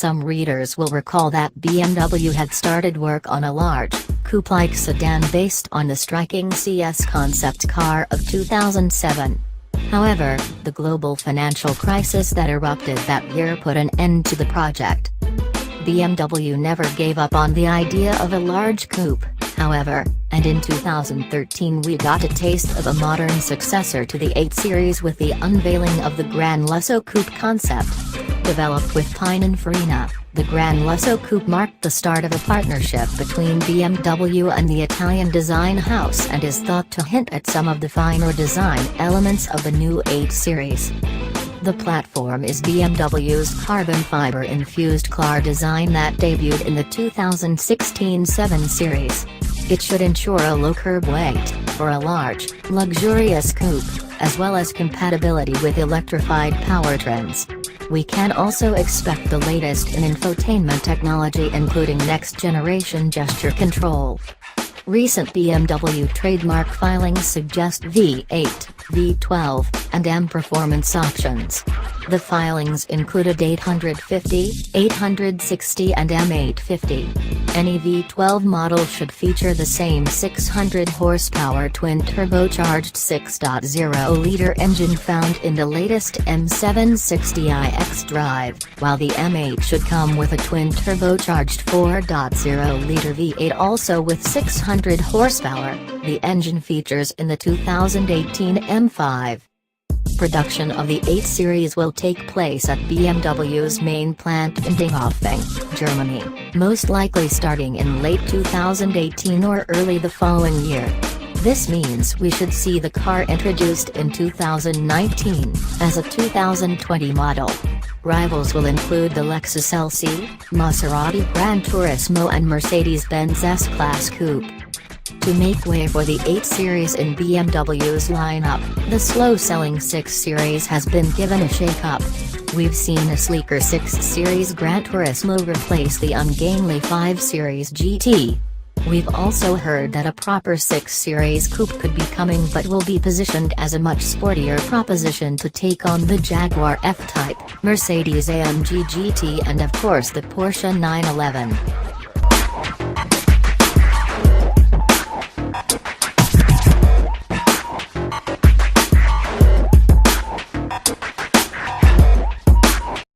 Some readers will recall that BMW had started work on a large, coupe-like sedan based on the striking CS concept car of 2007. However, the global financial crisis that erupted that year put an end to the project. BMW never gave up on the idea of a large coupe, however, and in 2013 we got a taste of a modern successor to the 8 Series with the unveiling of the Gran Turismo coupe concept. Developed with Pininfarina, the Gran Turismo coupe marked the start of a partnership between BMW and the Italian design house and is thought to hint at some of the finer design elements of the new 8 Series. The platform is BMW's carbon fiber-infused car design that debuted in the 2016 7 Series. It should ensure a low curb weight, for a large, luxurious coupe, as well as compatibility with electrified powertrains. We can also expect the latest in infotainment technology including next-generation gesture control. Recent BMW trademark filings suggest V8, V12, and M performance options. The filings included 850, 860 and M850. Any V12 model should feature the same 600 horsepower twin-turbocharged 6.0-liter engine found in the latest M760iX drive, while the M8 should come with a twin-turbocharged 4.0-liter V8 also with 600 horsepower, the engine features in the 2018 M5. Production of the 8 Series will take place at BMW's main plant in Dingolfing, Germany, most likely starting in late 2018 or early the following year. This means we should see the car introduced in 2019, as a 2020 model. Rivals will include the Lexus LC, Maserati Gran Turismo and Mercedes-Benz S-Class Coupe. To make way for the 8 Series in BMW's lineup, the slow-selling 6 Series has been given a shake-up. We've seen a sleeker 6 Series Gran Turismo replace the ungainly 5 Series GT. We've also heard that a proper 6 Series coupe could be coming but will be positioned as a much sportier proposition to take on the Jaguar F-Type, Mercedes-AMG GT and of course the Porsche 911.